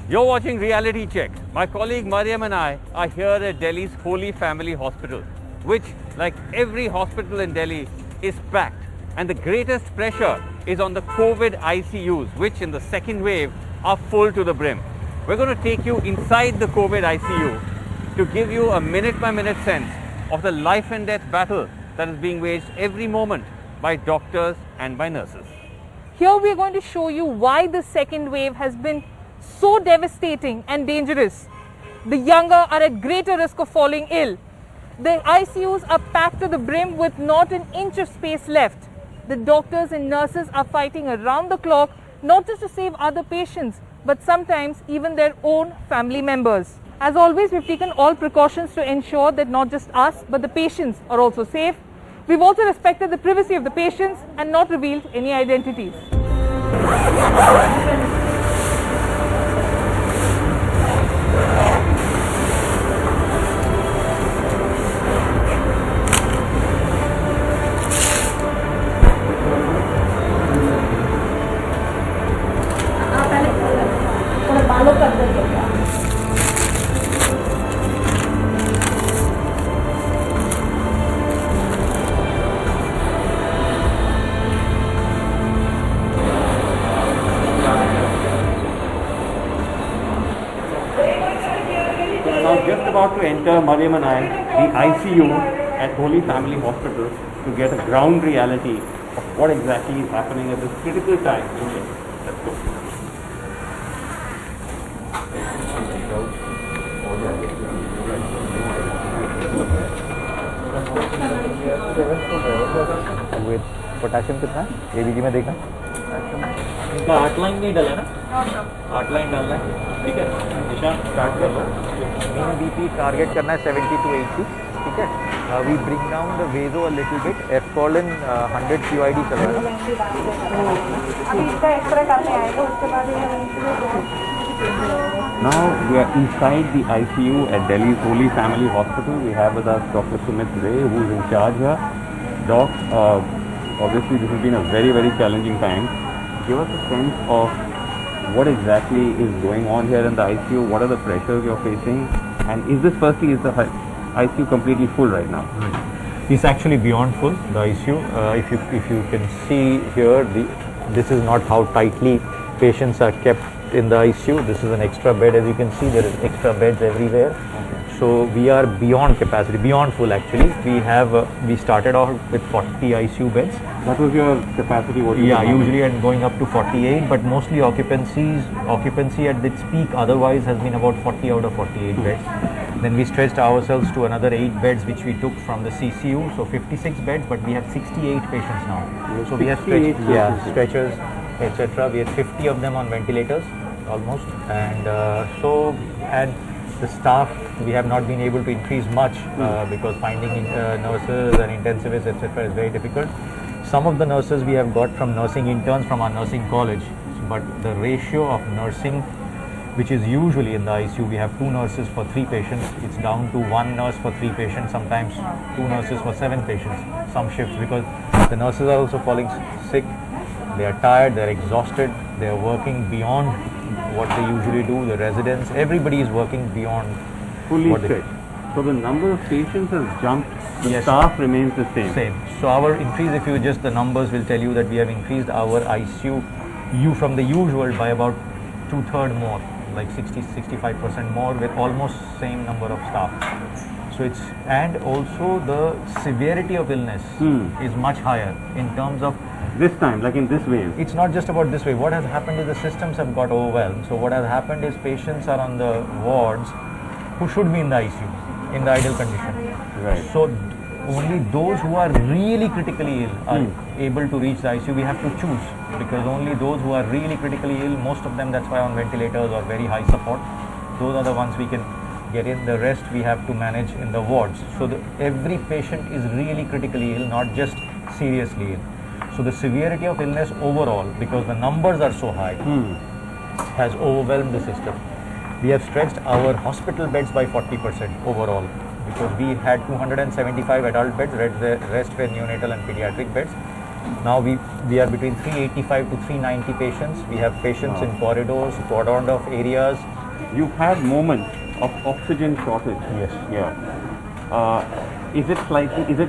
You're watching Reality Check. My colleague Mariam and I are here at Delhi's Holy Family Hospital, which, like every hospital in Delhi, is packed. And the greatest pressure is on the COVID ICUs, which in the second wave are full to the brim. We're going to take you inside the COVID ICU to give you a minute-by-minute sense of the life and death battle that is being waged every moment by doctors and by nurses. Here we are going to show you why the second wave has been so devastating and dangerous. The younger are at greater risk of falling ill. The ICUs are packed to the brim with not an inch of space left. The doctors and nurses are fighting around the clock, not just to save other patients, but sometimes even their own family members. As always, we've taken all precautions to ensure that not just us, but the patients are also safe. We've also respected the privacy of the patients and not revealed any identities. Now just about to enter, Mariam and I, the ICU at Holy Family Hospital to get a ground reality of what exactly is happening at this critical time. Okay, let's go. with potassium कितना है ABG में देखा इनका 8 line नहीं डाला ना 8 line डालना है ठीक है निशान स्टार्ट कर लो मीन बीपी टारगेट करना है 70 to 80 ठीक है वी ब्रिंग डाउन द वेजो अ लिटिल बिट एफकॉलिन 100 QID चल रहा है अभी इसका एक्सरे करने आएगा उसके बाद Now we are inside the ICU at Delhi's Holy Family Hospital. We have with us Dr. Sumit Ray, who is in charge here. Doc, obviously this has been a very, very challenging time. Give us a sense of what exactly is going on here in the ICU, what are the pressures you're facing, and is this firstly, is the ICU completely full right now? It's actually beyond full, the ICU. If you can see here, this is not how tightly patients are kept in the ICU. This is an extra bed. As you can see, there is extra beds everywhere. Okay. So we are beyond capacity, beyond full actually. We started off with 40 ICU beds. That was your capacity? What you Yeah, were usually and going up to 48, but mostly occupancy at its peak otherwise has been about 40 out of 48 beds. Then we stretched ourselves to another 8 beds which we took from the CCU, so 56 beds, but we have 68 patients now. So we have stretchers, etc. We had 50 of them on ventilators almost, and the staff we have not been able to increase much because finding nurses and intensivists etc. is very difficult. Some of the nurses we have got from nursing interns from our nursing college, but the ratio of nursing which is usually in the ICU, we have 2 nurses for 3 patients, it's down to 1 nurse for 3 patients, sometimes 2 nurses for 7 patients, some shifts, because the nurses are also falling sick, they are tired, they are exhausted, they are working beyond what they usually do, the residents, everybody is working beyond fully what stretched. So the number of patients has jumped, the Yes. staff remains the same. So our increase, if you just the numbers will tell you that we have increased our ICU from the usual by about 2/3 more, like 60-65% more with almost same number of staff. So it's, and also the severity of illness is much higher in terms of This time, like in this wave. it's not just about this way. What has happened is the systems have got overwhelmed. So what has happened is patients are on the wards who should be in the ICU in the ideal condition. Right. So only those who are really critically ill are able to reach the ICU. We have to choose because only those who are really critically ill, most of them, that's why on ventilators or very high support, those are the ones we can get in. The rest we have to manage in the wards. So every patient is really critically ill, not just seriously ill. So the severity of illness overall, because the numbers are so high, has overwhelmed the system. We have stretched our hospital beds by 40% overall because we had 275 adult beds, the rest were neonatal and pediatric beds. Now We are between 385 to 390 patients. We have patients in corridors, cordoned off areas. You've had moments of oxygen shortage. Yes. Yeah. Is it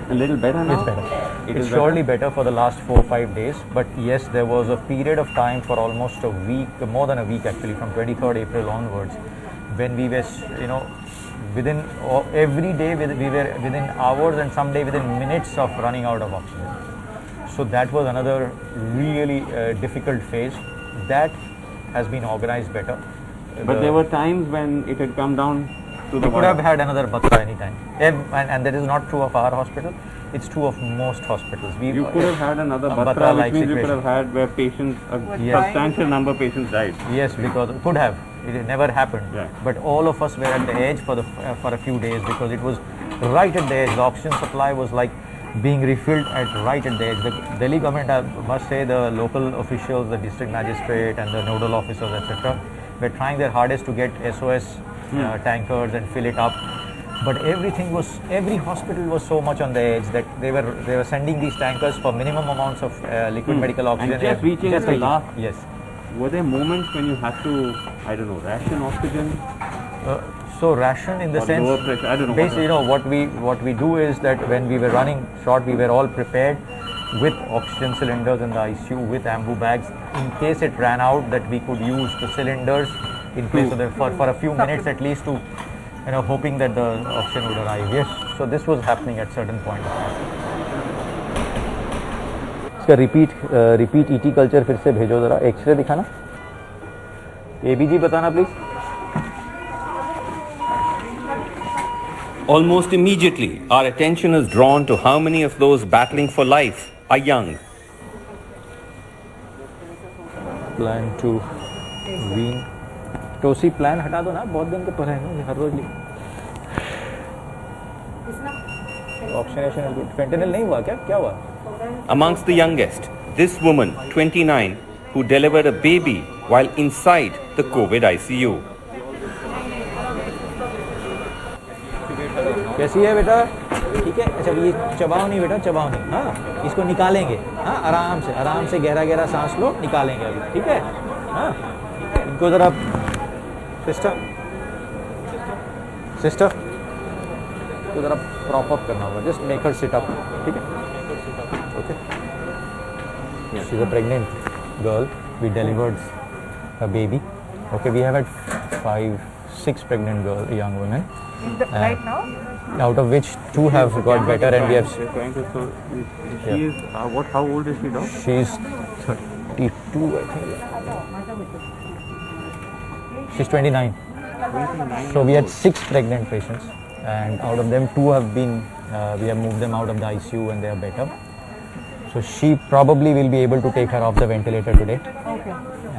a little better now? It's better. It It's is surely better for the last 4-5 days. But yes, there was a period of time for almost a week, more than a week actually, from 23rd April onwards, when we were, within every day we were within hours and some day within minutes of running out of oxygen. So that was another really difficult phase. That has been organized better. But there were times when it had come down to the we could have had another Batra anytime. And that is not true of our hospital. It's true of most hospitals. You could have had another Batra, Batra-like which means you could situation. have had where patients, a Yes. substantial number of patients died. Yes, because could have. It never happened. Yeah. But all of us were at the edge for a few days because it was right at the edge. The oxygen supply was like being refilled right at the edge. The Delhi government, I must say, the local officials, the district magistrate and the nodal officers, etc., were trying their hardest to get SOS tankers and fill it up. But every hospital was so much on the edge that they were sending these tankers for minimum amounts of liquid medical oxygen. And just reaching at the last. Yes. Were there moments when you had to, ration oxygen? So ration in the Or sense, lower pressure, I don't know. basically, what we do is that when we were running short, we were all prepared with oxygen cylinders in the ICU, with ambu bags, in case it ran out, that we could use the cylinders in place of for a few minutes at least to, hoping that the oxygen would arrive. Yes, so this was happening at certain point of time. इसका repeat ET culture फिर से भेजो जरा, x ray दिखाना, ABG बताना please. Almost immediately, our attention is drawn to how many of those battling for life are young. Plan to wean. टोसी plan हटा दो ना, बहुत दिन के पर है ना, हर रोज ऑक्सीनेशन फेंटेनिल नहीं हुआ क्या हुआ? Amongst the youngest, this woman, 29, who delivered a baby while inside the COVID ICU. कैसी है बेटा? ठीक है. अच्छा, ये चबाओ नहीं बेटा, चबाओ नहीं. हाँ, इसको निकालेंगे. हाँ, आराम से गहरा सांस लो, निकालेंगे अभी. ठीक है. हाँ, इनको जरा सिस्टर तो जरा प्रॉप अप करना होगा. Just make her sit up. ठीक है. Okay. She is a pregnant girl. We delivered a baby. Okay, we have had 5-6 pregnant young women. Right now? Out of which 2 have got better, and we have. She is how old is she, doc? She's 32, I think. She's 29. So we had 6 pregnant patients, and out of them 2 have been. We have moved them out of the ICU, and they are better. So she probably will be able to take her off the ventilator today. Okay.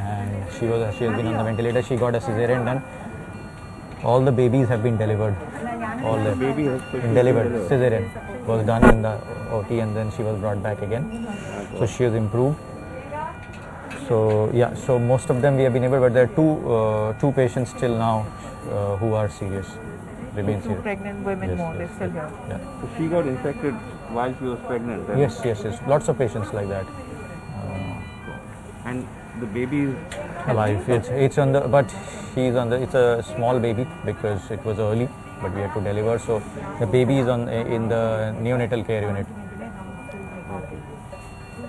And she has been on the ventilator. She got a cesarean done. All the babies have been delivered. All the Baby has been delivered. Cesarean was done in the OT, and then she was brought back again. So she has improved. So yeah, so most of them we have been able, but there are two patients still now who are serious, remain 2 serious. pregnant women more, they're still here. Yeah. So she got infected while she was pregnant. Then. Yes. Lots of patients like that. And the baby is Alive. It's on the, but he's on the. It's a small baby because it was early, but we had to deliver. So the baby is in the neonatal care unit.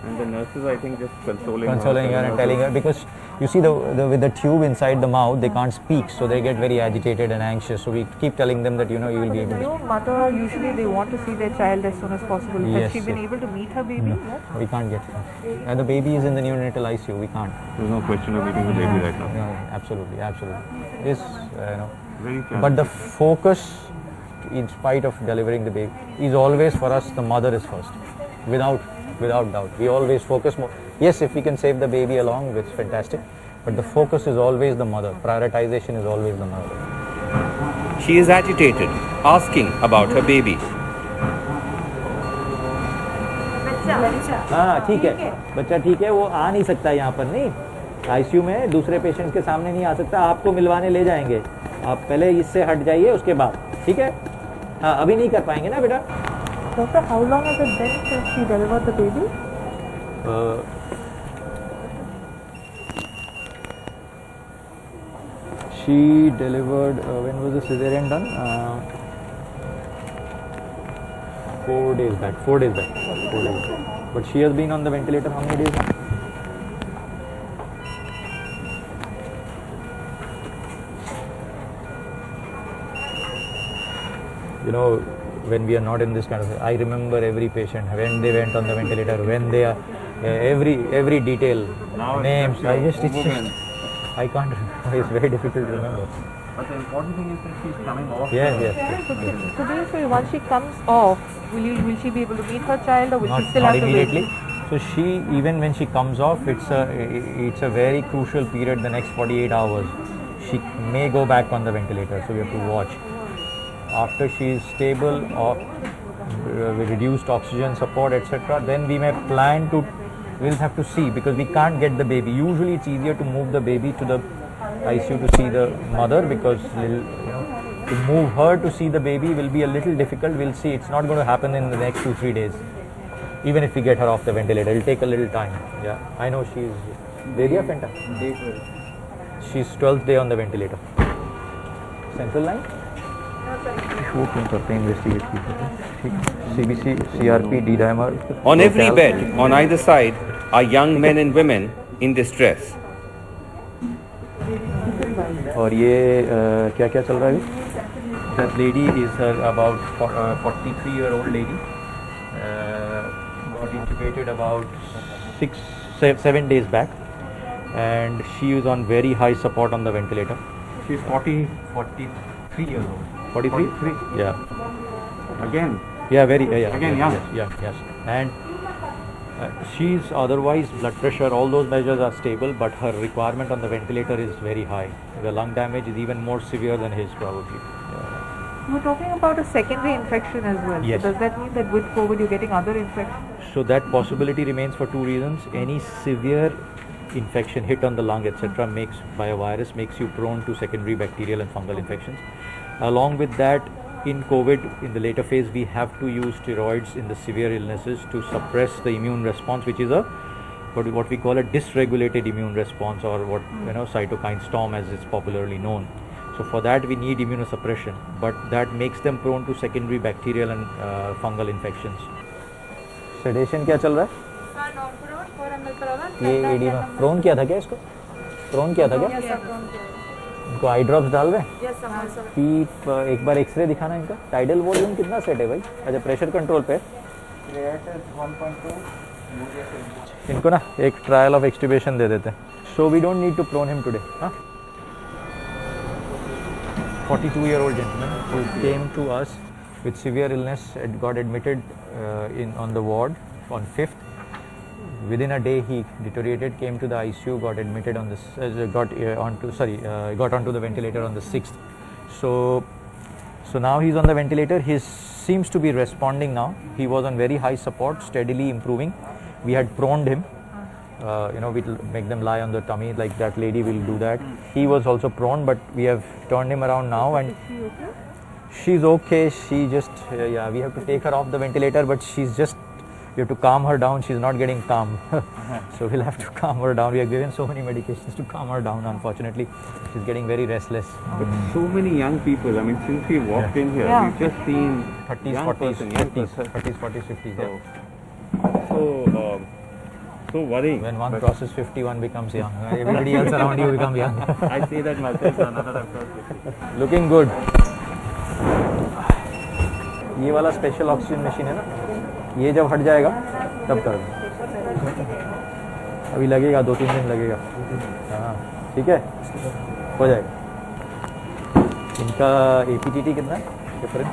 And the nurses, I think, just consoling her and telling her, because you see with the tube inside the mouth, they can't speak, so they get very agitated and anxious. So we keep telling them that you will be able to. New mother, usually they want to see their child as soon as possible. Yes, Has she been yes. able to meet her baby? No, yet? we can't get her. And the baby is in the neonatal ICU. We can't. There's no question of meeting the baby right now. No, absolutely. It's Very challenging. But the focus, in spite of delivering the baby, is always for us. The mother is first, without doubt. We always focus more. Yes, if we can save the baby along, it's fantastic. But the focus is always the mother. Prioritization is always the mother. She is agitated, asking about her baby. हाँ, ठीक है. बच्चा ठीक है, वो आ नहीं सकता यहाँ पर, नहीं. ICU में दूसरे पेशेंट्स के सामने नहीं आ सकता. आपको मिलवाने ले जाएंगे. आप पहले इससे हट जाइए, उसके बाद. ठीक है. हाँ, अभी नहीं कर पाएंगे ना बेटा. Doctor, how long has it been since she delivered the baby? She delivered, when was the cesarean done? 4 days back. 4 days back. 4 days back. But she has been on the ventilator how many days now? You know, when we are not in this kind of, I remember every patient when they went on the ventilator, when they are, every detail, Now names. it's I just, movement. I can't. It's very difficult to remember. But the important thing is that she's coming off. Yes. So once she comes off, will she be able to meet her child, or will she still Not have to immediately. wait? So she, even when she comes off, it's a very crucial period. The next 48 hours, she may go back on the ventilator. So we have to watch. After she is stable or with reduced oxygen support, etc., then we may plan to. We'll have to see, because we can't get the baby. Usually, it's easier to move the baby to the ICU to see the mother, because to move her to see the baby will be a little difficult. We'll see. It's not going to happen in the next 2-3 days. Even if we get her off the ventilator, it'll take a little time. Yeah, I know she's. Dedia Fenta. Day 12. She's 12th day on the ventilator. Central line. वो क्यों करते हैं investigate की ठीक CBC CRP D-dimer. On every bed, on either side, are young men and women in distress. और ये क्या क्या चल रहा है अभी? That lady is her about 43-year-old lady. Got intubated about 7 days back, and she is on very high support on the ventilator. She's 43 years old. 43? 43. Yeah. Again. Yeah, very. Yeah. Again, yes, young. Yes. And she's otherwise blood pressure, all those measures are stable, but her requirement on the ventilator is very high. The lung damage is even more severe than his probably. We're talking about a secondary infection as well. Yes. So does that mean that with COVID you're getting other infections? So that possibility remains for two reasons. Any severe infection, hit on the lung, etc., by a virus makes you prone to secondary bacterial and fungal infections. Along with that, in COVID, in the later phase, we have to use steroids in the severe illnesses to suppress the immune response, which is what we call a dysregulated immune response, or cytokine storm as it's popularly known. So for that we need immunosuppression, but that makes them prone to secondary bacterial and fungal infections. Sedation क्या चल रहा है? ये oedema prone किया था क्या इसको? Prone किया था क्या? इनको आई ड्रॉप्स डाल रहे हैं? एक बार एक्सरे दिखाना इनका. टाइडल वॉल्यूम कितना सेट है भाई? अच्छा, प्रेशर कंट्रोल पे. इनको ना एक ट्रायल ऑफ एक्सट्यूबेशन दे देते हैं. So we don't need to prone him today. 42-year-old gentleman who came to us with severe illness, got admitted on the ward on 5th. Within a day he deteriorated, came to the ICU, got admitted on this, got onto the ventilator on the 6th. So now he's on the ventilator. He seems to be responding now. He was on very high support, steadily improving. We had proned him. We'll make them lie on the tummy, like that lady will do that. He was also prone, but we have turned him around now, and she's okay. She just, we have to take her off the ventilator, but we have to calm her down. She's not getting calm. So we'll have to calm her down. We have given so many medications to calm her down. Unfortunately, she's getting very restless. But so many young people, I mean, since we walked in here, we've just seen 30s, 40s, 50s. So worrying. When one crosses 50, one becomes young. Everybody else around you become young. I say that myself another time crossed 50. Looking good. ये वाला special oxygen machine है ना, ये जब हट जाएगा तब कर दो. अभी लगेगा 2-3 दिन लगेगा. हाँ, ठीक है, हो जाएगा. इनका APTT कितना है? डिफरेंट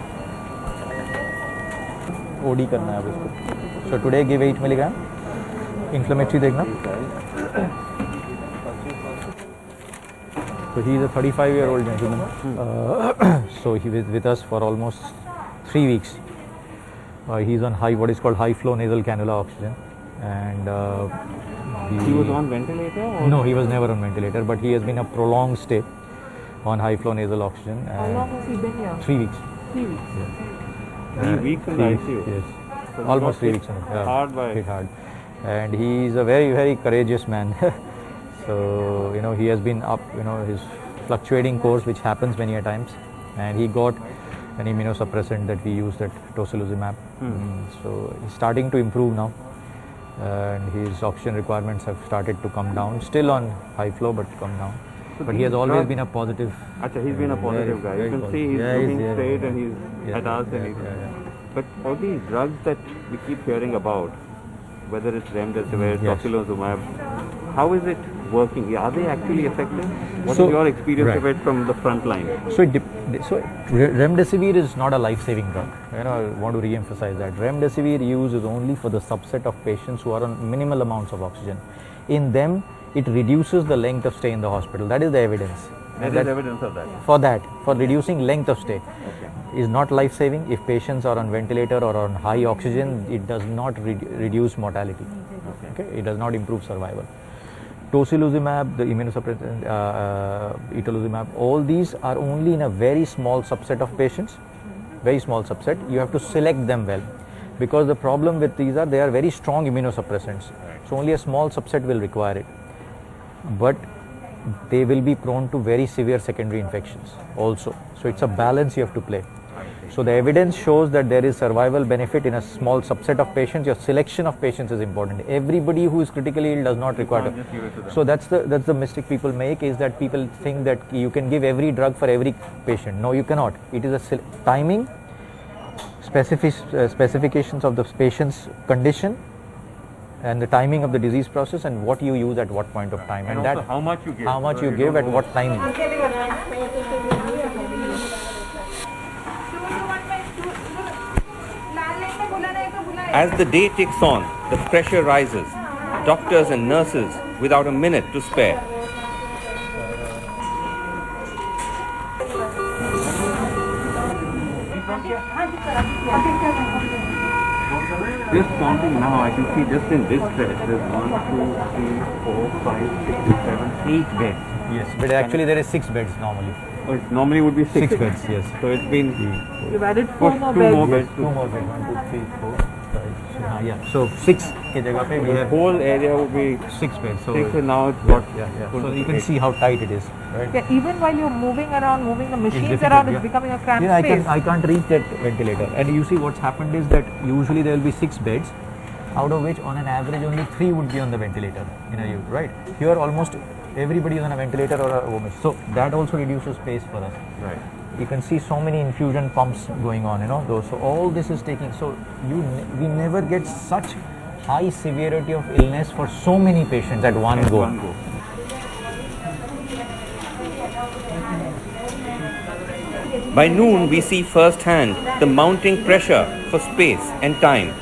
OD करना है अब इसको. So today give 8 milligram. Inflammatory देखना. So he is a 35-year-old gentleman. So he was with us for almost 3 weeks. He is on what is called high flow nasal cannula oxygen, and He was on ventilator? Or? No, he was never on ventilator, but he has been a prolonged stay on high flow nasal oxygen. How long has he been here? 3 weeks. 3 weeks. Yeah. 3 weeks in the ICU? Yes. So Almost 3 weeks. Hard by. Hit hard. And he is a very, very courageous man. So, he has been up, his fluctuating course which happens many a times, and he got an immunosuppressant that we used at tocilizumab. So he's starting to improve now, and his oxygen requirements have started to come down, still on high flow but come down. So But he has always been a positive. Acha, he's been a positive guy. You can see he's looking straight and he's at us and he's... But all these drugs that we keep hearing about, whether it's remdesivir, tocilizumab, how is it working? Are they actually effective? What is your experience of it from the front line? So, remdesivir is not a life-saving drug. I want to re-emphasize that. Remdesivir use is only for the subset of patients who are on minimal amounts of oxygen. In them, it reduces the length of stay in the hospital. That is the evidence. There is evidence of that. For reducing length of stay. Is not life-saving. If patients are on ventilator or on high oxygen, it does not reduce mortality. Okay. It does not improve survival. Tocilizumab, the immunosuppressant, itolizumab, all these are only in a very small subset of patients. Very small subset. You have to select them well, because the problem with these are they are very strong immunosuppressants. So only a small subset will require it. But they will be prone to very severe secondary infections also. So it's a balance you have to play. So the evidence shows that there is survival benefit in a small subset of patients. Your selection of patients is important. Everybody who is critically ill does not require it. So that's the mistake people make, is that people think that you can give every drug for every patient. No, you cannot. It is a timing, specifications of the patient's condition, and the timing of the disease process, and what you use at what point of time, and that how much you give, at what time. As the day ticks on, the pressure rises. Doctors and nurses without a minute to spare. Just counting now, I can see just in this stretch, there's 1, 2, 3, 4, 5, 6, 7, 8 beds. Yes, but actually there is 6 beds normally. Oh, it normally would be 6 beds, yes. So it's been You've added 4 more two beds. more beds. 2 more beds. 1, 2, 3, 4, 5, 6. So 6 ke jagah pe we The have whole area would be 6 beds. So 6, and now it's got full So to you can 8. see how tight it is, right? Yeah, even while you're moving around, moving the machines difficult, around, it's yeah. becoming a cramped Yeah, space. I can't reach that ventilator. And you see what's happened is that usually there will be 6 beds, out of which on an average only 3 would be on the ventilator in a unit, right? Here almost everybody is on a ventilator or a OMS. So that also reduces space for us. Right. You can see so many infusion pumps going on, So all this is taking, we never get such high severity of illness for so many patients at one go. By noon, we see firsthand the mounting pressure for space and time.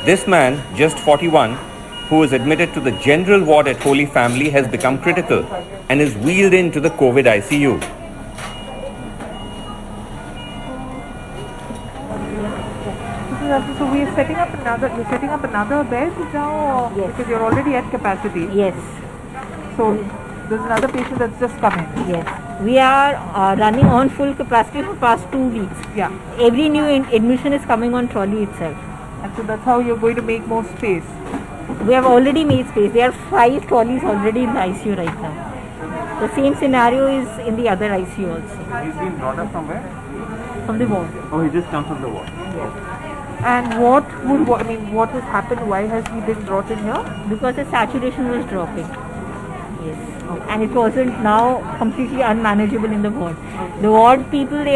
This man, just 41, who is admitted to the general ward at Holy Family, has become critical and is wheeled into the COVID ICU. So we're setting up another bed now, Yes. because you're already at capacity. Yes, So there's another patient that's just come in. yes. We are running on full capacity for past 2 weeks. Yeah. Every new admission is coming on trolley itself. And so that's how you're going to make more space. We have already made space. There are 5 trolleys already in the ICU right now. The same scenario is in the other ICU also. He's been brought up from where? From the ward. Oh, he just comes from the ward. And what has happened? Why has he been brought in here? Because the saturation was dropping. Yes. And it wasn't now completely unmanageable in the ward. The ward people,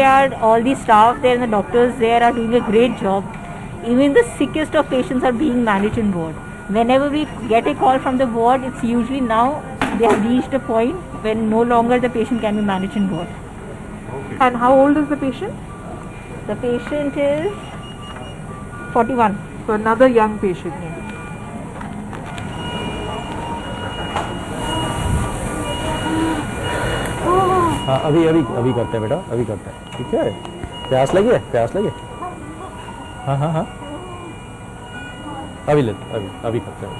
all the staff there and the doctors there are doing a great job. Even the sickest of patients are being managed in ward. Whenever we get a call from the ward, it's usually now they have reached a point when no longer the patient can be managed in ward. And how old is the patient? The patient is 41. So another young patient. हाँ अभी करते हैं बेटा, अभी करते हैं, ठीक है? प्यास लगी है? हाँ अभी करते हैं.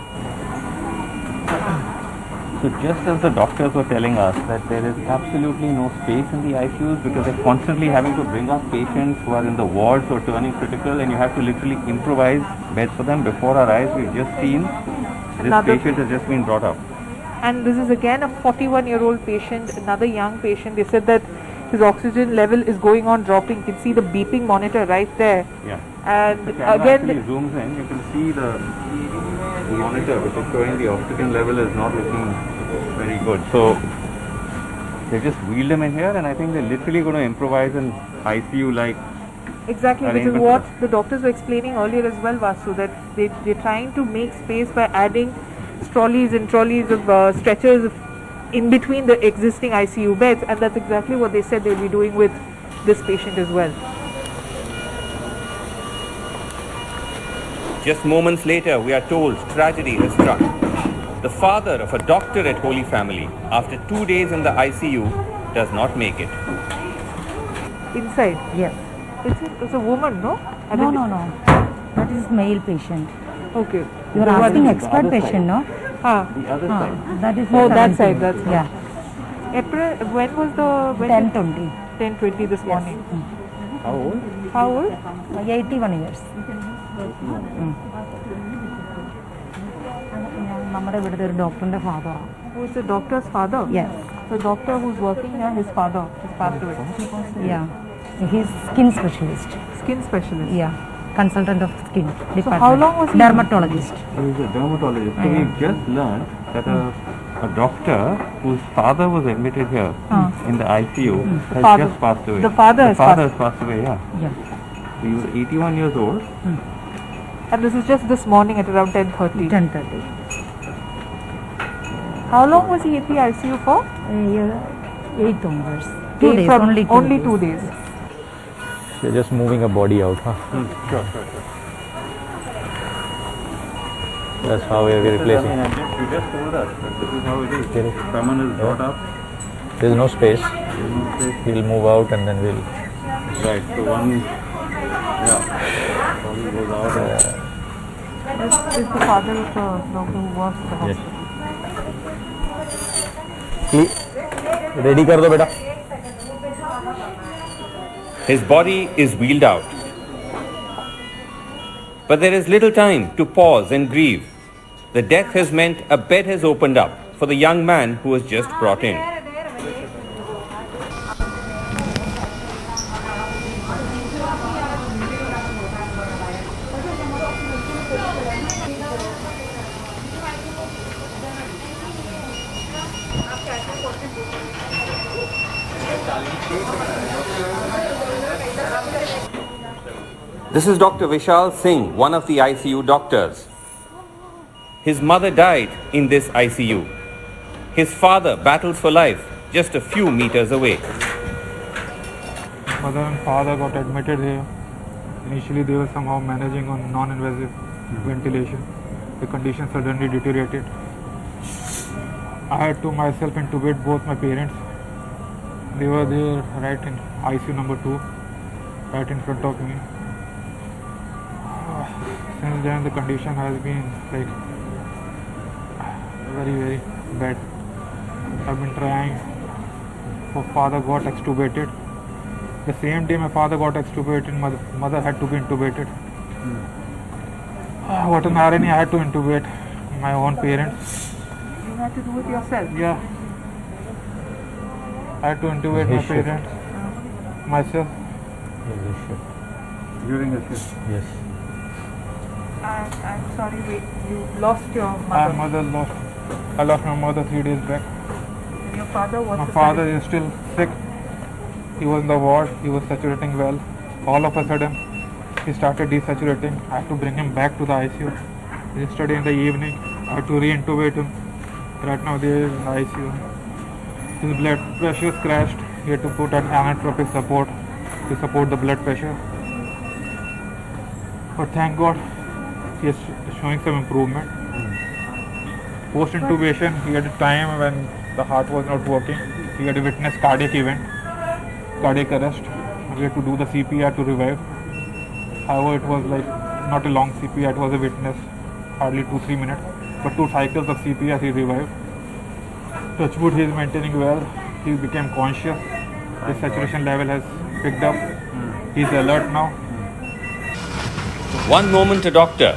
So just as the doctors were telling us that there is absolutely no space in the ICUs because they're constantly having to bring up patients who are in the wards or turning critical, and you have to literally improvise beds for them. Before our eyes, we've just seen this patient has just been brought up. And this is again a 41-year-old patient, another young patient. They said that his oxygen level is going on dropping. You can see the beeping monitor right there. Yeah. And The camera again, actually zooms in. You can see the monitor which is showing the oxygen level is not looking very good. So they just wheeled him in here, and I think they're literally going to improvise an ICU like. exactly, which is arrangement what for that. the doctors were explaining earlier as well, Vasu, that they're trying to make space by adding trolleys and trolleys of stretchers in between the existing ICU beds, and that's exactly what they said they'll be doing with this patient as well. Just moments later, we are told tragedy has struck. The father of a doctor at Holy Family, after 2 days in the ICU, does not make it. Inside, Yes. it's a woman, no? I No, think no, no. That is male patient. Okay. You are The one- asking expert patient, no? Ah, The other Ah, side. that is Oh, that 17. side, that's yeah. April. When was the 10:20. 10:20 this morning? How old? How old? 81 years. നമ്മുടെ ഇവിടുത്തെ ഒരു ഡോക്ടറിന്റെ ഫാദറാണ്. Who is the doctor's father? Yes. The doctor who's working here, his father has passed away. Yeah. He's skin specialist. Skin specialist. Yeah. Consultant of skin department. how long was he- Dermatologist. He is a dermatologist. So we've just learned that a doctor whose father was admitted here in the ICU has father- just passed away. the father has has passed away, yeah. Yeah. He was 81 years old. And this is just this morning at around 10:30. 10:30. How long was he in the ICU for? 8 onwards. 2 days. From Only 2 days. You're just moving a body out, huh? Sure. That's how we're replacing. You just told us that this is how it is. Correct. Someone is brought up. There's no space. He'll move out and then we'll. Right. So one, body goes out. This is the father of the doctor who works at the hospital. Ready कर दो बेटा. His body is wheeled out. But there is little time to pause and grieve. The death has meant a bed has opened up for the young man who was just brought in. This is Dr. Vishal Singh, one of the ICU doctors. His mother died in this ICU. His father battles for life just a few meters away. Mother and father got admitted here. Initially, they were somehow managing on non-invasive ventilation. The condition suddenly deteriorated. I had to myself intubate both my parents. They were there right in ICU number 2, right in front of me. Since then, the condition has been like very bad. I've been trying. Father got extubated. The same day my father got extubated, mother had to be intubated. What an irony, I had to intubate my own parents. You had to do it yourself. Yeah. I had to intubate my His shift. parents, myself. During the shift. Yes. I'm sorry, wait, you lost your My mother. I lost my mother 3 days back. And your father was My father is still sick. He was in the ward. He was saturating well. All of a sudden, he started desaturating. I had to bring him back to the ICU. Yesterday in the evening, I had to re-intubate him. Right now, they are in the ICU. His blood pressure is crashed. He had to put an inotropic support to support the blood pressure. But thank God, he is showing some improvement. Post intubation, he had a time when the heart was not working. He had to witness cardiac event, cardiac arrest. We had to do the CPR to revive. However, it was like not a long CPR, it was a witness, hardly 2-3 minutes. But 2 cycles of CPR he revived. Touchwood, he is maintaining well. He became conscious. His saturation level has picked up. He is alert now. One moment a doctor,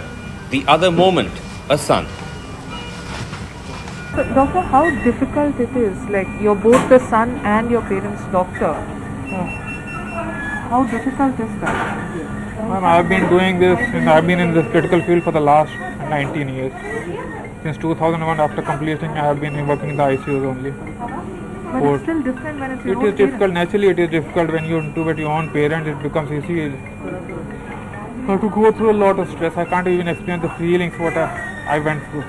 the other moment a son. So, doctor, how difficult it is? Like, you're both the son and your parents' doctor. How difficult is that? Ma'am, I've been doing this, and I've been in this critical field for the last 19 years. Since 2001, after completing, I have been working in the ICUs only. But it's still different when it's your It own is difficult. parents. Naturally, it is difficult when you intubate your own parents. It becomes easy. You have to go through a lot of stress. I can't even explain the feelings what I went through.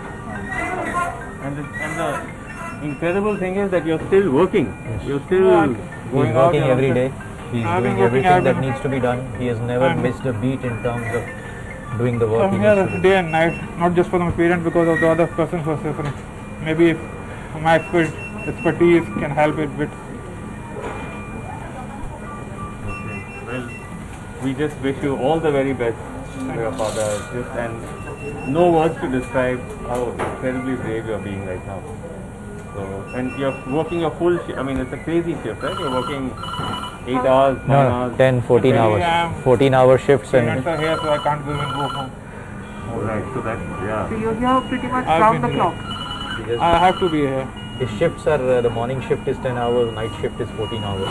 And the incredible thing is that you're still working. You're still He's going out. working every day. He's I've been doing working, everything I've that been- needs to be done. He has never I'm- missed a beat in terms of doing the work I'm he here needs to do. day and night, not just for my parents, because of the other persons who are suffering. Maybe if my expertise can help it with. Well, we just wish you all the very best for your father. And no words to describe how incredibly brave you're being right now. So, and you're working your full shift. I mean, it's a crazy shift, right? You're working 8 hours, 9 No, hours. 10, 14 Very, hours. 14-hour shifts Parents and are here, so I can't even go home. Oh, right. So that, yeah. So, you're here pretty much I've round the been clock. I have to be here. his shifts are, the morning shift is 10 hours, night shift is 14 hours.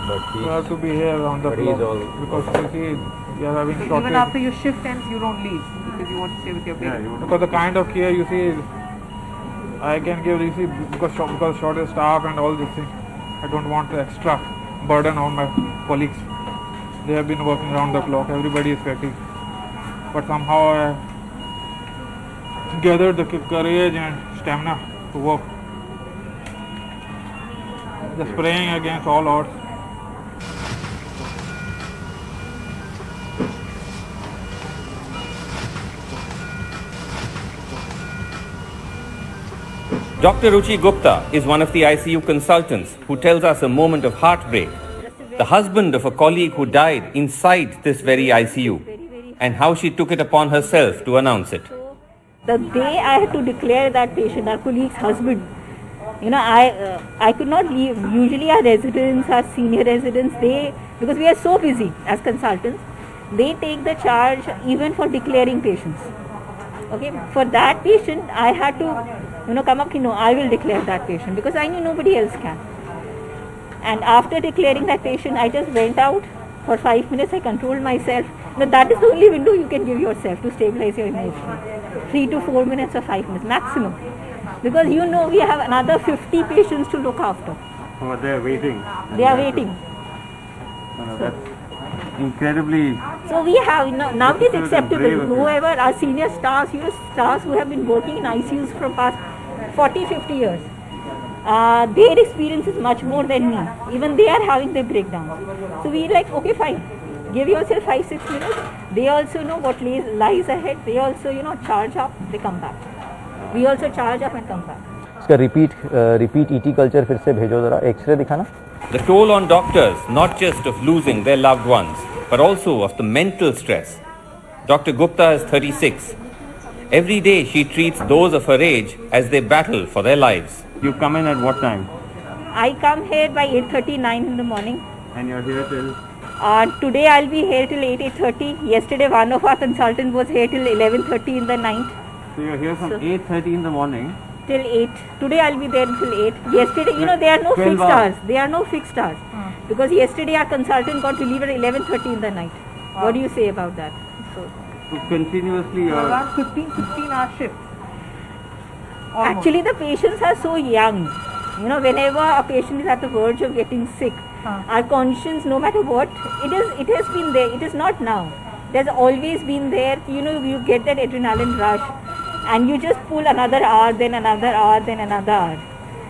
But You have to be here on the But he's clock. all- Because you see, we are having So, shortage. even after your shift ends, you don't leave because you want to stay with your Yeah, parents. you would. Because the kind of care you see, I can give, you see, because shortage staff and all this thing. I don't want the extra burden on my colleagues. They have been working around the clock. Everybody is fatigued. But somehow I gathered the courage and stamina to work. Just praying against all odds. Dr. Ruchi Gupta is one of the ICU consultants who tells us a moment of heartbreak. The husband of a colleague who died inside this very ICU, and how she took it upon herself to announce it. The day I had to declare that patient, our colleague's husband, I could not leave. Usually our residents, our senior residents, because we are so busy as consultants, they take the charge even for declaring patients. Okay, for that patient, I had to, come up, I will declare that patient because I knew nobody else can. And after declaring that patient, I just went out for 5 minutes. I controlled myself. That is the only window you can give yourself to stabilize your emotion. 3 to 4 minutes or 5 minutes maximum. Because we have another 50 patients to look after. Oh, they're waiting. They are waiting. That's incredibly. So we have, now it is Brave acceptable. of you. Whoever, our senior stars, stars who have been working in ICUs for past 40, 50 years, their experience is much more than me. Even they are having their breakdowns. So we okay, fine. Give yourself 5-6 minutes. They also know what lies ahead. They also, charge up, they come back. We also charge up and come back. इसका repeat ET culture फिर से भेजो जरा x ray दिखाना. The toll on doctors, not just of losing their loved ones, but also of the mental stress. Dr. Gupta is 36. Every day she treats those of her age as they battle for their lives. You come in at what time? I come here by 8:39 in the morning. And you're here till? Today I'll be here till 8:30. Yesterday one of our consultants was here till 11:30 in the night. So you're here from So- 8:30 in the morning. Till 8. Today I'll be there till 8. Yesterday, there are no 12 fixed hours. hours. There are no fixed hours. Because yesterday our consultant got relieved at 11:30 in the night. What do you say about that? So, So continuously you're. Around 15-16-hour shifts. actually the patients are so young. Whenever a patient is at the verge of getting sick, our conscience, no matter what, it has been there. It is not now. There's always been there. You get that adrenaline rush and you just pull another hour, then another hour, then another hour.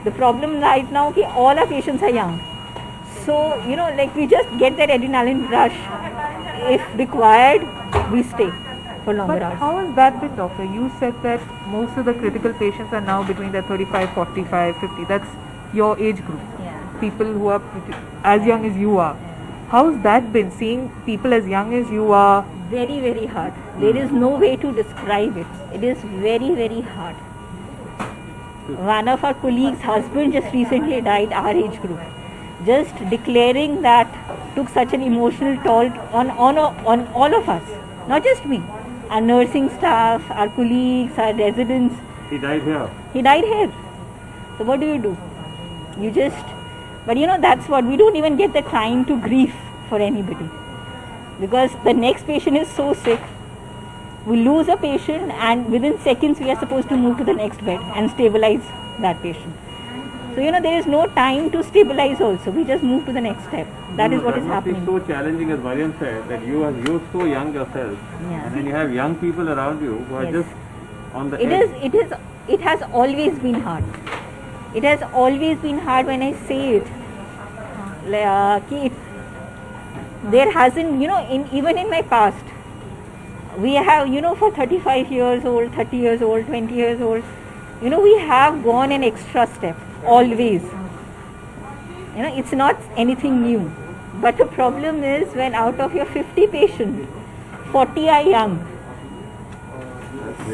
The problem right now is all our patients are young. So, we just get that adrenaline rush. If required, we stay for longer But hours. how has that been, doctor? You said that most of the critical patients are now between the 35, 45, 50. That's your age group. Yeah. People who are as young as you are. How's that been, seeing people as young as you are? Very, very hard. There is no way to describe it. It is very, very hard. One of our colleagues' husband just recently died, our age group. Just declaring that took such an emotional toll on all of us, not just me. Our nursing staff, our colleagues, our residents. He died here. He died here. So what do? You just, but you know, that's what, we don't even get the time to grieve for anybody. Because the next patient is so sick, we lose a patient and within seconds we are supposed to move to the next bed and stabilize that patient. So you know, there is no time to stabilize also, we just move to the next step. That is what is happening. It must be so challenging, as Mariam said, that you're so young yourself, Yeah. and then you have young people around you who are Yes. just on the edge. It has always been hard. It has always been hard when I say it. There hasn't, you know, even in my past, we have, you know, for 35 years old, 30 years old, 20 years old, you know, we have gone an extra step, always. You know, it's not anything new. But the problem is when out of your 50 patients, 40 are young.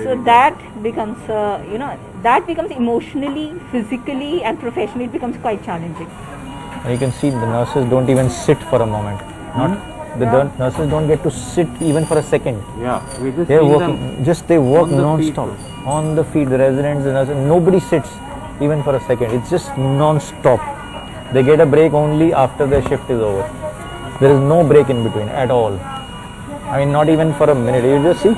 So that becomes, that becomes emotionally, physically and professionally, it becomes quite challenging. And you can see the nurses don't even sit for a moment. Nurses don't get to sit even for a second. Yeah, we just They're seen working, them they work on the feet. non-stop. On the feet, the residents, the nurses, nobody sits even for a second. It's just non-stop. They get a break only after their shift is over. There is no break in between at all. I mean, not even for a minute. You just see,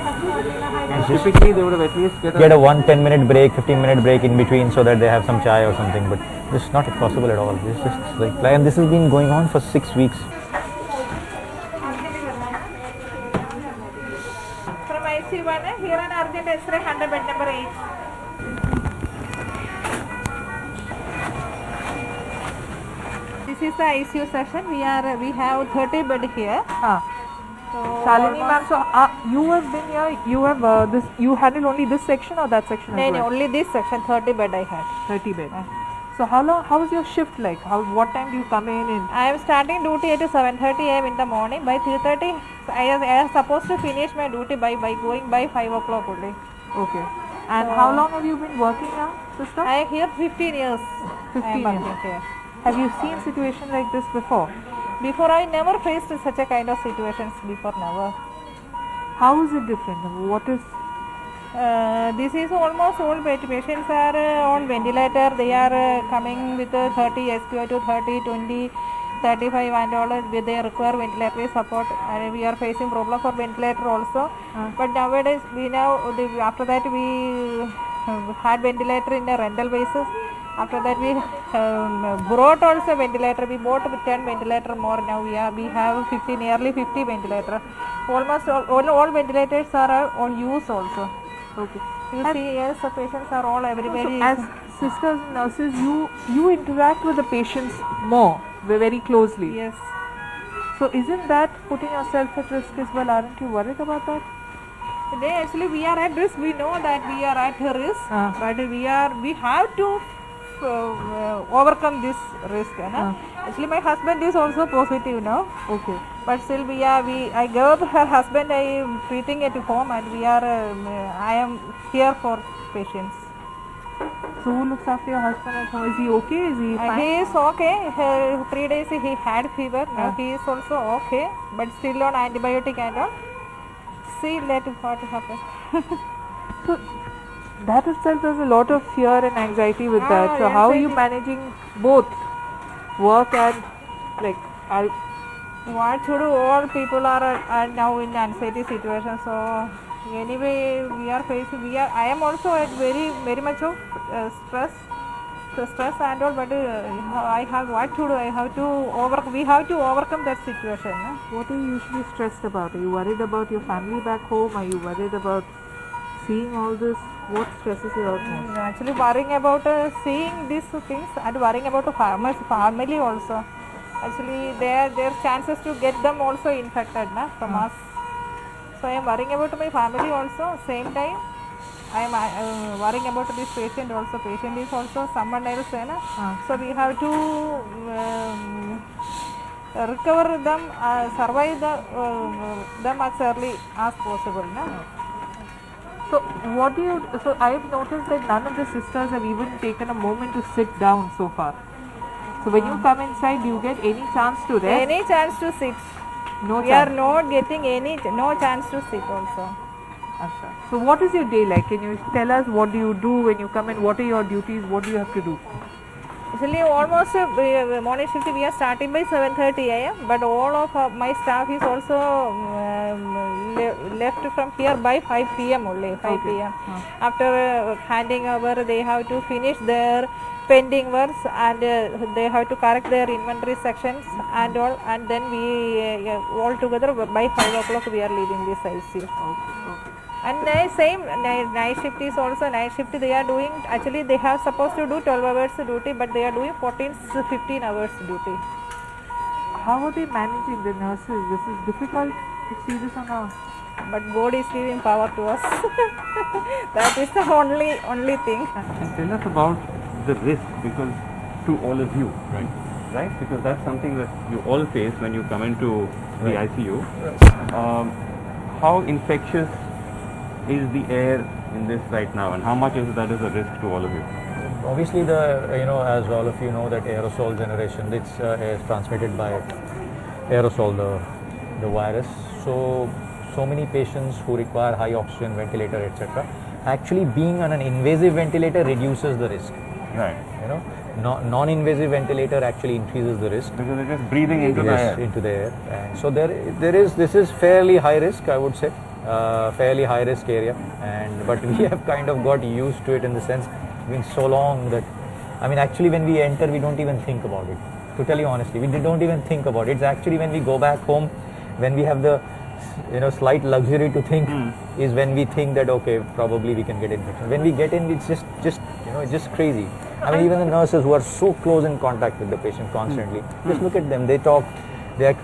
And typically they would have at least get a 10-minute break, 15-minute break in between so that they have some chai or something. But this is not possible at all. This is just like, and this has been going on for 6 weeks. From ICU1, here an urgent X-ray, 100 bed number 8. This is the ICU section. We have 30 bed here. So Shalini ma'am, so you have been here, you handle only this section or that section as well? only this section, 30 bed I had. 30 bed. So how is your shift like? What time do you come in and I am starting duty at 7:30 a.m. in the morning. By 3:30, I am supposed to finish my duty by going by 5 o'clock only. okay. And how long have you been working now, sister? I am here 15 years. 15 I am years. working here. Have you seen situation like this before? Before I never faced such a kind of situations before, never. How is it different? What is This is almost all patients are on ventilator. They are coming with 30 SpO2, 30, 20, 35 and all. They require ventilatory support, and we are facing problem for ventilator also. But nowadays after that we had ventilator in a rental basis. After that we brought also ventilator. We bought 10 ventilator more. Now we have nearly 50 ventilator. Almost all ventilators are on use also. okay? You see, yes, the patients are all everybody. So as sisters and nurses, you interact with the patients more, very closely. Yes. So isn't that putting yourself at risk as well? Aren't you worried about that? Today actually we are at risk. We know that we are at risk, but we have to overcome this risk. Actually, my husband is also positive now. Okay. But still I gave up her husband. I am treating at home, and I am here for patients. So who looks after your husband at home? Is he okay? Is he fine? He is okay. 3 days he had fever. Now he is also okay, but still on antibiotic and all. See later what happens. So that itself, there's a lot of fear and anxiety with that. So yes, how are I you think- managing both work and What to do? All people are now in anxiety situation. So anyway, we are facing. I am also at very much of stress and all. But I have what to do. We have to overcome that situation. what are you usually stressed about? Are you worried about your family back home? Are you worried about seeing all this? What stresses you out most? Actually, worrying about seeing these things and worrying about the family also. Actually, there are chances to get them also infected from us. So I am worrying about my family also. Same time, I am worrying about this patient also. Patient is also someone else. So we have to recover them, survive them as early as possible. So so I have noticed that none of the sisters have even taken a moment to sit down so far. So when you come inside, do you get any chance to rest? Any chance to sit? No We are chance. not getting no chance to sit also. Acha. So what is your day like? Can you tell us what do you do when you come in? What are your duties? What do you have to do? Actually, almost morning shift we are starting by 7:30 a.m. But all of my staff is also left from here by 5 p.m. only. 5 p.m. After handing over, they have to finish their pending works and they have to correct their inventory sections and all. And then we all together by 5 o'clock we are leaving this ICU. And same night shift is also night shift they are doing. Actually they have supposed to do 12 hours duty, but they are doing 15 hours duty. How are they managing the nurses? This is difficult to see this on a. But God is giving power to us. That is the only thing. And tell us about the risk, because to all of you, right? Because that's something that you all face when you come into the ICU. How infectious is the air in this right now, and how much is that is a risk to all of you? Obviously, as all of you know, that aerosol generation, it's is transmitted by aerosol, the virus. So many patients who require high oxygen ventilator, etc. Actually, being on an invasive ventilator reduces the risk. Right. Non-invasive ventilator actually increases the risk because they're just breathing into the air. Into the air. And so this is fairly high risk, I would say. Fairly high risk area, but we have kind of got used to it in the sense it's been so long that actually when we enter we don't even think about it, to tell you honestly. We don't even think about it. It's actually when we go back home, when we have the slight luxury to think, is when we think that okay, probably we can get infection. When we get in, it's just crazy. Even the nurses who are so close in contact with the patient constantly, just look at them. They talk, they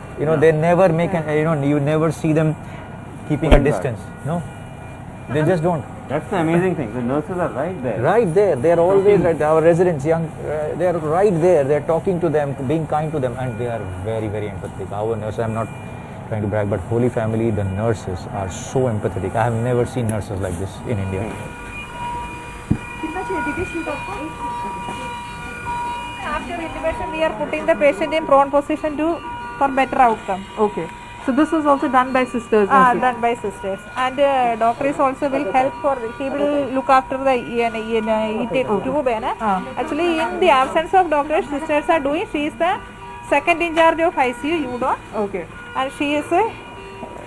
never make you never see them keeping a distance. No, they just don't. That's the amazing thing. The nurses are right there. Right there. They're always right there. Our residents, young, they're right there. They're talking to them, being kind to them, and they are very, very empathetic. Our nurses, I'm not trying to brag, but Holy Family, the nurses are so empathetic. I have never seen nurses like this in India. After intubation, we are putting the patient in prone position for better outcome. Okay. So this is also done by sisters. Done by sisters, and doctor is also will help he will look after the tube. Actually, in the absence of doctors, sisters are doing. She is the second in charge of ICU. You don't. Okay. And she is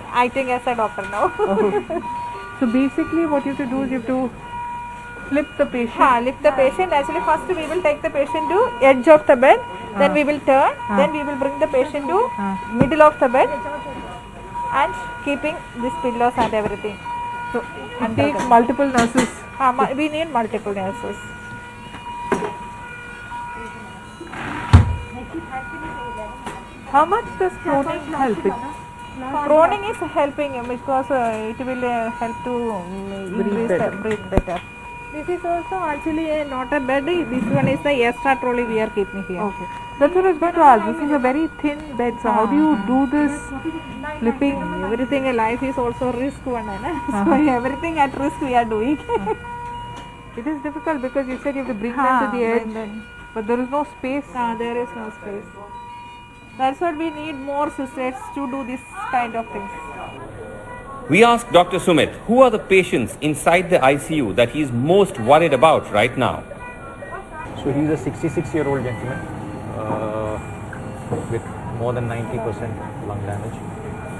acting as a doctor now. So basically, what you have to do is you have to lift the patient. Lift the patient. Actually, first we will take the patient to edge of the bed. Then we will turn. Then we will bring the patient to middle of the bed. And keeping these pillows and everything. So it takes multiple nurses. We need multiple nurses. How much does proning help? Proning is helping because it will help to breathe better. This is also actually not a bed. This one is the extra trolley we are keeping here. Okay. That's what I was going to ask. This is a very thin bed. So how do you do this flipping? Everything in life is also risk one. So everything at risk we are doing. It is difficult because you said you have to bring them to the edge. But there is no space. There is no space. That's what we need more sisters to do this kind of things. We asked Dr. Sumit who are the patients inside the ICU that he is most worried about right now. So he's a 66-year-old gentleman with more than 90% lung damage.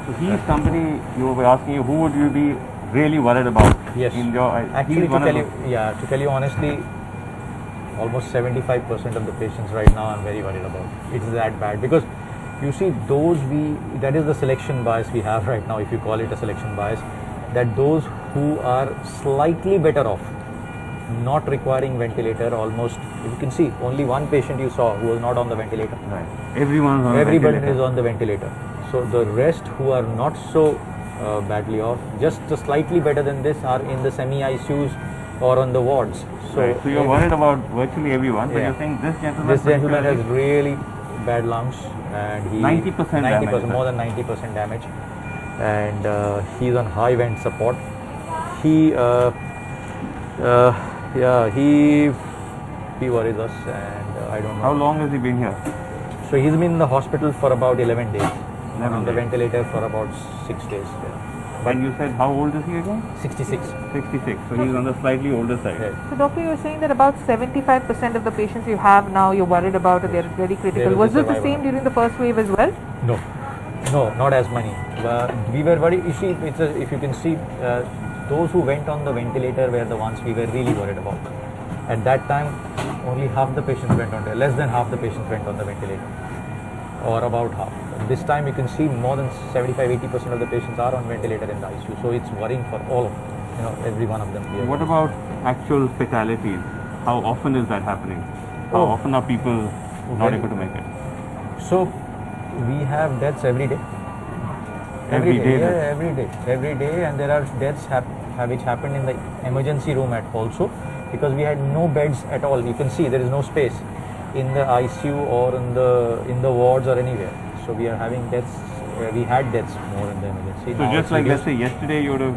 So he is somebody you were asking you, who would you be really worried about? Yes. In your, actually, to tell you honestly, almost 75% of the patients right now I'm very worried about. It's that bad because you see that is the selection bias we have right now, if you call it a selection bias, that those who are slightly better off, not requiring ventilator, almost, you can see only one patient you saw who was not on the ventilator. Right. Everybody is on the ventilator. So the rest who are not so badly off, just slightly better than this, are in the semi-ICUs or on the wards. So you're worried about virtually everyone, but you're saying this gentleman has really bad lungs, and 90% damage, more than 90% damage, and he's on high vent support. He worries us, and I don't know. How long has he been here? So he's been in the hospital for about 11 days. On the ventilator for about 6 days. And you said how old is he again? 66. 66. So he's on the slightly older side. So doctor, you're saying that about 75% of the patients you have now you're worried about, they're very critical. will be Was it the survival. same during the first wave as well? No, not as many. We were worried. You see, if you can see, those who went on the ventilator were the ones we were really worried about. At that time, only half the patients went on, less than half the patients went on the ventilator, or about half. This time you can see more than 75-80% of the patients are on ventilator in the ICU. So it's worrying for all of them, every one of them. What about actual fatalities? How often is that happening? How often are people not able to make it? So we have deaths every day. Every day? Yeah, every day, and there are deaths which happened in the emergency room also, because we had no beds at all. You can see there is no space in the ICU or in the wards or anywhere. So we are having deaths. We had deaths more in the emergency. So Now just it's like reduced. let's say yesterday you would have,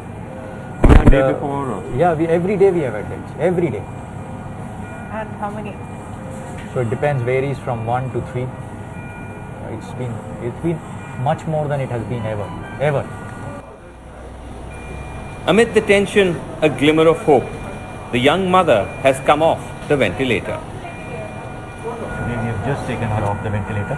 or the day And, before, or yeah, every day we have had deaths. Every day. And how many? So it depends, varies from 1 to 3. It's been much more than it has been ever. amid the tension, a glimmer of hope. The young mother has come off the ventilator. Today we have just taken her off the ventilator.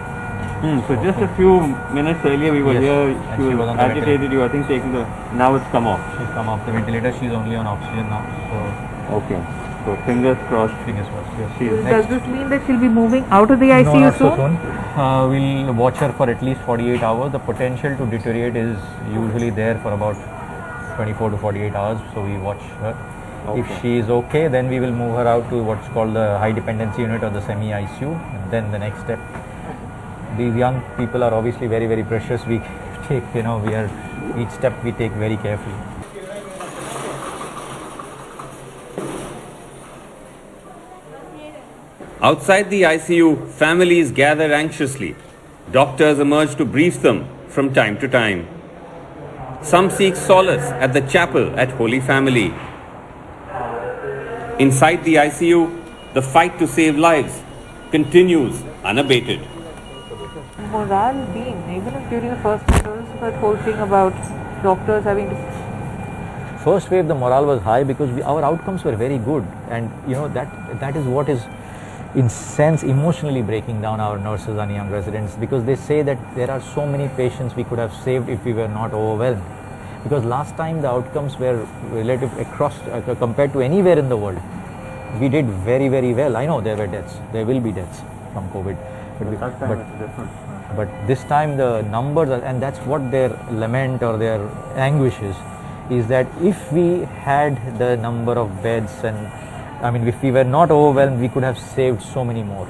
So just a few minutes earlier we were Yes, here, and she she was was on the agitated, you I think taking the, now it's come off. She's come off the ventilator. She's only on oxygen now. So Okay. So fingers crossed. fingers crossed. Yes. She is Does this mean that she'll be moving out of the ICU No, not soon? so soon. We'll watch her for at least 48 hours. The potential to deteriorate is usually there for about 24 to 48 hours. So we watch her. If Okay. she is okay, then we will move her out to what's called the high dependency unit or the semi ICU. And then the next step. These young people are obviously very, very precious. We take, each step we take very carefully. Outside the ICU, families gather anxiously. Doctors emerge to brief them from time to time. Some seek solace at the chapel at Holy Family. Inside the ICU, the fight to save lives continues unabated. Morale being, even if during the first wave, that whole thing about doctors having to First wave, the morale was high because our outcomes were very good, and that is what is, in sense, emotionally breaking down our nurses and young residents, because they say that there are so many patients we could have saved if we were not overwhelmed. Because last time the outcomes were relative across compared to anywhere in the world, we did very, very well. I know there were deaths, there will be deaths from COVID, but this time the numbers and that's what their lament or their anguish is that if we had the number of beds and if we were not overwhelmed, we could have saved so many more.